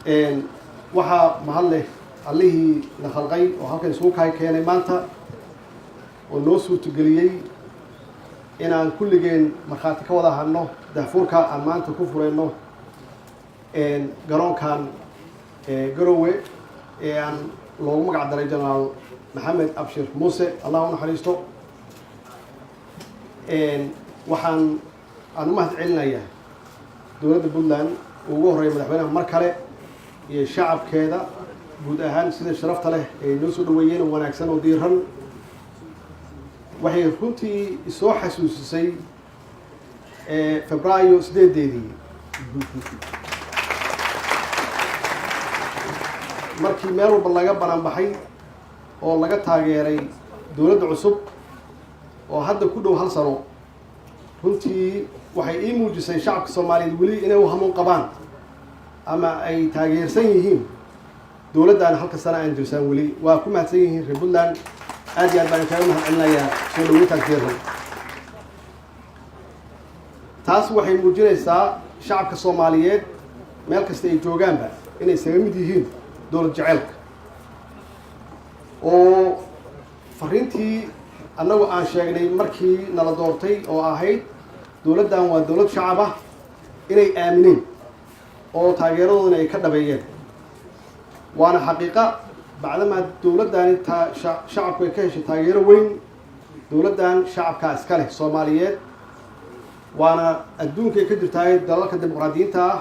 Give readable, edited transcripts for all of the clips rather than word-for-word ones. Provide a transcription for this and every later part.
waxaa mahad leh allihii na khalqay oo halkan isugu keenay maanta oo noo suurtageliyey inaan kulligeen markhaati ka wada hadno daahfurka aan maanta ku furayno garoonkan garowe ee aan loogu magac daray jenaraal maxamed abshir muuse allah u naxariisto. waxaan u mahad celinayaa dowladda puntland ugu horreeya madaxweynaha mar kale iyo shacabkeeda guud ahaan sida sharafta leh ay noo soo dhaweeyeen oo wanaagsan oo diiran. waxay runtii isoo xasuusisay febraayo 8 markii meel walba laga bananbaxay oo laga taageeray dowladda cusub oo hadda ku dhow 1 sano. runtii waxay ii muujisay shacabka Soomaaliyeed weli inay u hamuun qabaan ama ay taageersan yihiin dowladdan halka sano aan jirsan weli. waa ku mahadsan yihiin reer Puntland aad iyo aad baan kaga mahad celinayaa soo dhaweynta jeeran. taas waxay muujinaysaa shacabka Soomaaliyeed meel kasta ay joogaanba inay isaga mid yihiin dowlad jaceylka oo fariintii annagu aan sheegnay markii nala doortay oo ahayd dowladdan waa dowlad shacab ah inay aamineen oo taageeradoodana ay ka dhabeeyeen. waana xaqiiqa bacdama dowladdaani shacabku ay ka heshay taageero weyn. dowladdan shacabkaa iska leh Soomaaliyeed waana adduunka ay ka jirtaay dalalka dimuqraadiyiinta ah.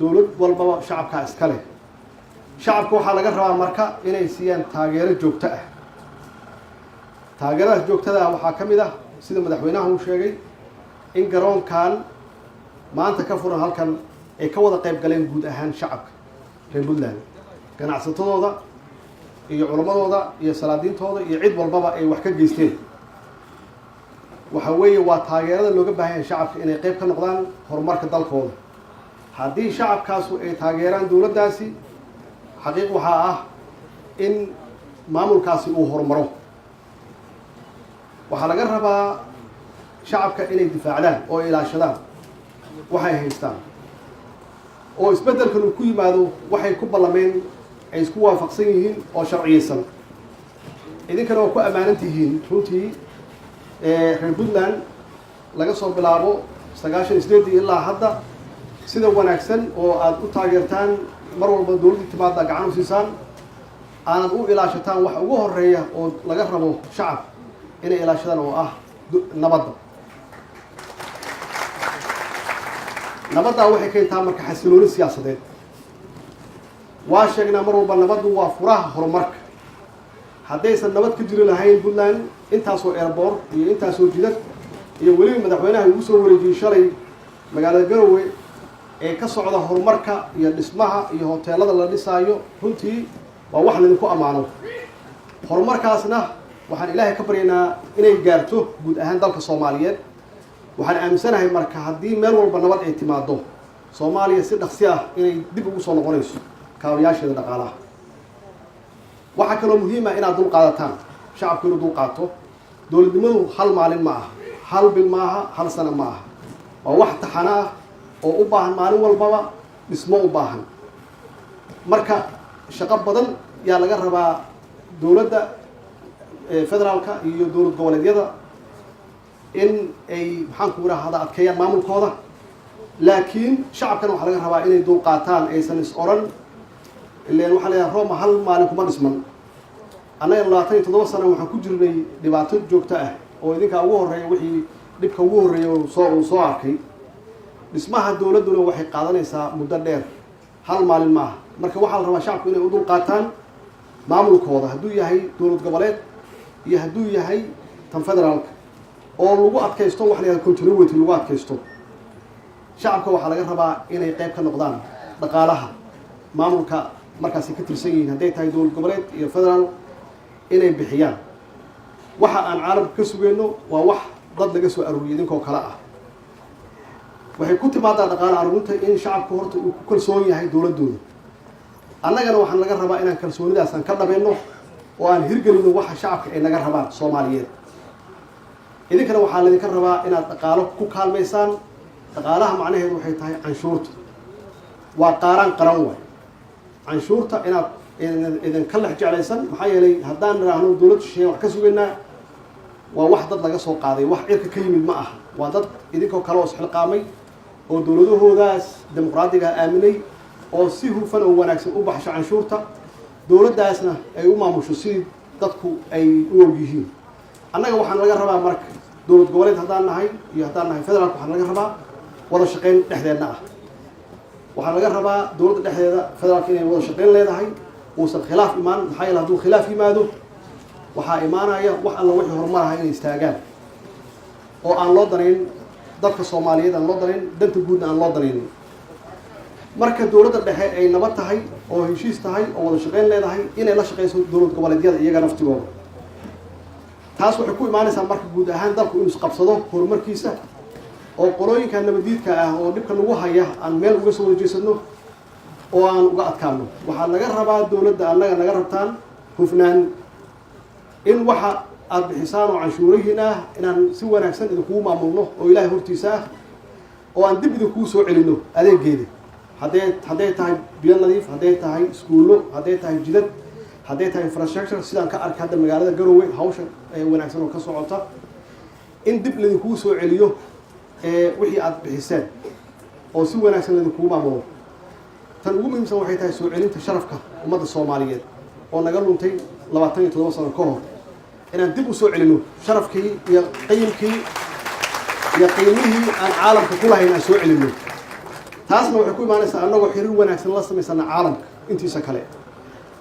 dowlad walbaba shacabkaa iska leh. shacabka waxaa laga rabaa marka inay siiyaan taageero joogto ah. taageeradaas joogtada ah waxaa ka mid ah sida madaxweynaha uu sheegay in garoonkan maanta ka furan halkan ay ka wada qayb galeen guud ahaan shacabka reer Puntland, ganacsatadooda iyo culamadooda iyo salaadiintooda iyo cid walbaba ay wax ka geysteen. waxa weeye waa taageerada looga baahan yahay shacabka inay qayb ka noqdaan horumarka dalkooda. haddii shacabkaasu ay taageeraan dowladdaasi xaqiiq waxaa ah in maamulkaasi uu horumaro. waxaa laga rabaa shacabka inay difaacdaan oo ilaashadaan waxay haystaan oo isbeddelkan uu ku yimaado waxay ku ballameen ay isku waafaqsan yihiin oo sharciyeysan. idinkana waa ku ammaanan tihiin runtii reer Puntland laga soo bilaabo 98 ilaa hadda sida wanaagsan oo aad u taageertaan mar walba dowladda timaada gacan u siisaan aanad u ilaashataan wax ugu horeeya oo laga rabo shacab inay ilaashadaan oo ah nabadda. nabadda waxay keentaa marka xasilooni siyaasadeed. waa sheegnaa mar walba nabaddu waa furaha horumarka. haddaysan nabad ka jiri lahayn Puntland intaasoo airport iyo intaasoo jidad iyo weliba madaxweynaha ugu soo wareejiyey shalay magaalada Garowe ee ka socda horumarka iyo dhismaha iyo hoteelada la dhisaayo runtii waa wax lagu amaano. horumarkaasna waxaan ilaahay ka baryaynaa inay gaarto guud ahaan dalka Soomaaliyeed. waxaan aaminsanahay marka haddii meel walba nabad ay timaado Soomaaliya si dhaqsi ah inay dib ugu soo noqonayso kaabayaasheeda dhaqaalaha. waxaa kaloo muhiim ah inaad dul qaadataan shacabku inuu dul qaato. dowladnimadu hal maalin ma aha, hal bil ma aha, hal sano ma aha. waa wax taxana ah oo u baahan maalin walbaba dhismo u baahan. marka shaqo badan yaa laga rabaa dowladda federaalka iyo dowlad goboleedyada in ay maxaan ku yiraahdaa adkeeyaan maamulkooda. laakiin shacabkana waxaa laga rabaa inay dul qaataan aysan is oran ileen waxaa la yidhaha Roma hal maalin kuma dhisman. annaga 27 sano waxaan ku jirnay dhibaato joogto ah oo idinka ugu horeeya wixii dhibka ugu horeeya uu soo arkay. dhismaha dowladduna waxay qaadanaysaa muddo dheer, hal maalin ma aha. marka waxaa la rabaa shacabku inay u dul qaataan maamulkooda hadduu yahay dowlad goboleed iyo hadduu yahay tan federaalka oo lagu adkaysto wax la yidhahdo continuity lagu adkaysto. shacabka waxaa laga rabaa inay qayb ka noqdaan dhaqaalaha maamulka markaasi ka tirsan yihiin hadday tahay dowlad goboleed iyo federaal inay bixiyaan. waxa aan caalamka ka sugayno waa wax dad laga soo aruuriyay idinkoo kale ah. waxay ku timaadaa dhaqaale aruurinta in shacabku horta uu ku kalsoon yahay dowladdooda. annagana waxaan laga rabaa inaan kalsoonidaas aan ka dhabayno oo aan hirgelino waxa shacabka ay naga rabaan Soomaaliyeed. idinkana waxaa laydinka rabaa inaad dhaqaalo ku kaalmaysaan. dhaqaalaha macnaheedu waxay tahay canshuurta. وقارن قرنوا عن شورته إذا كل حاجة على سن محيلي هدان رهنو دولة الشيء وحكسونا وواحد لقى سوق قاضي واحد كلمة معه وضد إذا كلاس حلقامي ودولته هو داس ديمقراطية آمني أو سيه فن ونكس وبحش عن شورته دولة داسنا أي مش سيد dadku ay u ogyihiin annaga waxaan laga rabaa marka dawlad goboleed hadaan nahay iyo hadaan nahay federal waxaan laga rabaa wada shaqeyn dhexdeedna ah waxaan laga rabaa dawladda dhexdeeda federaalka inay wada shaqeyn leedahay oo san khilaaf imaan maxay la haduu khilaaf yimaado waxa imaanaya wax alla wixii horumar inay istaagaan oo aan loo danayn dadka Soomaaliyeed aan loo danayn danta guud aan loo danayn marka dawladda dhexe ay nabad tahay oo heshiis tahay oo wada shaqeyn leedahay inay la shaqeyso dawlad goboleedyada iyaga naftigooda taas waxay ku imaanaysaa marka guud ahaan dalku inuu isqabsado horumarkiisa oo qolooyinka nabadiidka ah oo dhibka lagu haya aan meel uga soo wajeesano oo aan uga adkaano waxa laga rabaa dawladda annaga naga rabtaan hufnaan in waxa aad bixisaan oo canshuurihiina inaan si wanaagsan idinku maamulno oo Ilaahay hortiisa ah oo aan dib idinku soo celino adeegeeda hadday tahay biyo nadiif hadday tahay iskuulo hadday tahay jidad hadday tahay infrastructure sidaan ka arkay hadda magaalada Garowe hawsha wanaagsan oo ka socota in dib idinku soo celiyo wixii aad bixiseen oo si wanaagsan idinku maamulo tan ugu muhiimsan waxay tahay soo celinta sharafka ummadda Soomaaliyeed oo naga luntay 27 sano ka hor inaan dib u soo celino sharafkii iyo qiimkii aan caalamka ku lahayn aan soo celino taasna waxay ku imaanaysaa annagoo xiriir wanaagsan la sameysana caalamka intiisa kale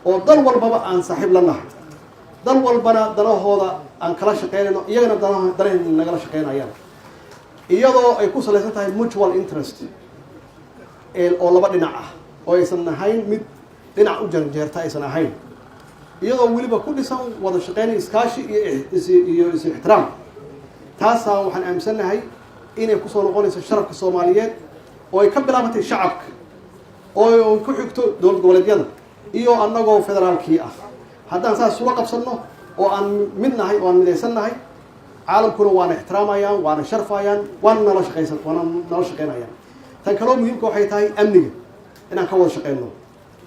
oo dal walbaba aan saaxiib la nahay dal walbana danahooda aan kala shaqeynayno iyagana danahooda nagala shaqeynayaan iyadoo ay ku saleysan tahay mutual interest oo laba dhinac ah oo aysan ahayn mid dhinac u janjeerta aysan ahayn iyadoo waliba ku dhisan wada shaqeyn iskaashi iyo ixtiraam taas waxaan aaminsanahay inay ku soo noqonayso sharafka Soomaaliyeed oo ay ka bilaabatay shacabka oo ku xigto dawlad goboleedyada iyo annagoo federaalkii ah haddaan saas uga qabsano oo aan mid nahay oo aan mideysanahay caalamkuna waana ixtiraamayaan waana sharfayaan waana nala shaqeynayaan tan kale muhiimka waxay tahay amniga inaan ka wada shaqeyno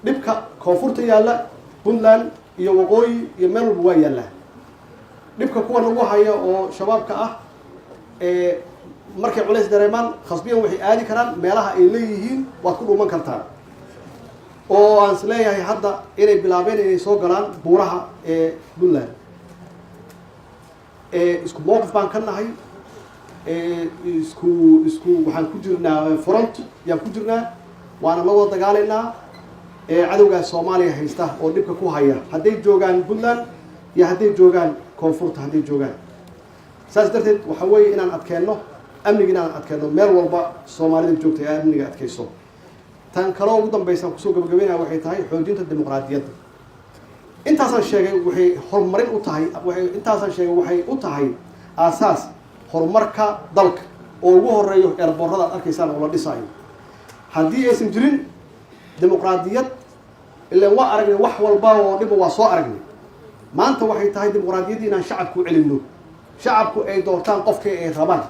dhibka koonfurta yaala Puntland iyo waqooyi iyo meel walba waa yaala dhibka kuwa lagu hayo oo shabaabka ah markay culays dareemaan khasbiyan waxay aadi karaan meelaha ay leeyihiin waad ku dhuuman kartaan oo aan isleeyahay hadda inay bilaabeen inay soo galaan buuraha Puntland isku mowqif baan ka nahay isku waxaan ku jirnaa front yaan ku jirnaa waana la wada dagaalaynaa cadawga Soomaaliya haysta oo dhibka ku haya hadday joogaan Puntland iyo hadday joogaan koonfurta hadday joogaan saas darteed waxa weeye inaan adkeeno amniga inaan adkeeno meel walba Soomaalida joogtay amniga adkeyso tan kale ugu dambaysan ku soo gabagabeynaa waxay tahay xoojinta dimuqraadiyadda intaasan sheegay waxay horumarin u tahay waxay u tahay aasaas horumarka dalka oo ugu horeeyo eerboorada arkaysaan oo la dhisayo haddii aysan jirin dimuqraadiyad ilaa waa aragnay wax walba oo dhib waa soo aragnay maanta waxay tahay dimuqraadiyadda inaan shacabku celino shacabku ay doortaan qofka ay rabaan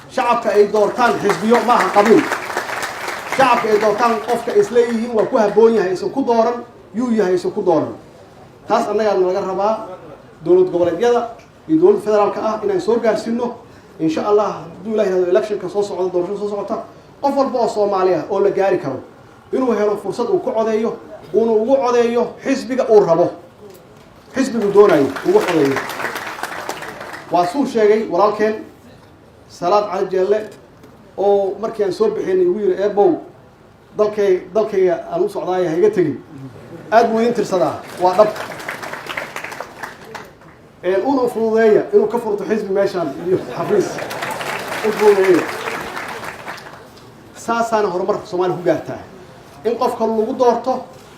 shacabka ay doortaan xisbiyo maaha qabiil shacabka ay doortaan qofka isleeyihiin waa ku haboon yahay isu ku dooran yuu yahay isu ku dooran taas annaga laga rabaa dawlad goboleedyada iyo dawlad federaalka ah inaan soo gaarsiino insha Allah hadduu Ilaahay election ka soo socdo doorasho soo socota qof walba oo Soomaali ah oo la gaari karo inuu helo fursad uu ku codeeyo ugu codeeyo xisbiga uu rabo xisbigu doonayo ugu codeeyo waa suu sheegay walaalkeen Salaad Cali Jeelle oo markii aan soo bixinay ugu yiri eebow dalkayga aan u socdaay hayga tagin aad buu intirsadaa waa dhab uu fududeeya inuu ka furto xisbi meeshan iyo xafiis u fududeeya saasana horumarka Soomaaliya ku gaartaa in qofka lagu doorto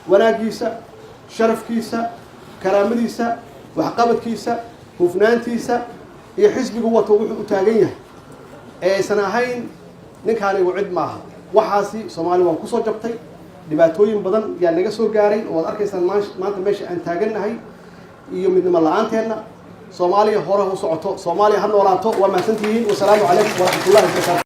wanaagiisa sharafkiisa karaamadiisa waxqabadkiisa hufnaantiisa iyo xisbigu wato wuxuu u taagan yahay aysan ahayn ninkaan igu cid maaha waxaasi Soomaaliya waa ku soo jabtay dhibaatooyin badan yaa naga soo gaaray oo arkaysaan maanta meesha aan taagannahay iyo midnimo la'aanteena Soomaaliya hore u socoto Soomaaliya ha noolaato waa mahadsantihiin wassalaamu calaykum wa rahmatullaahi wa barakaatuh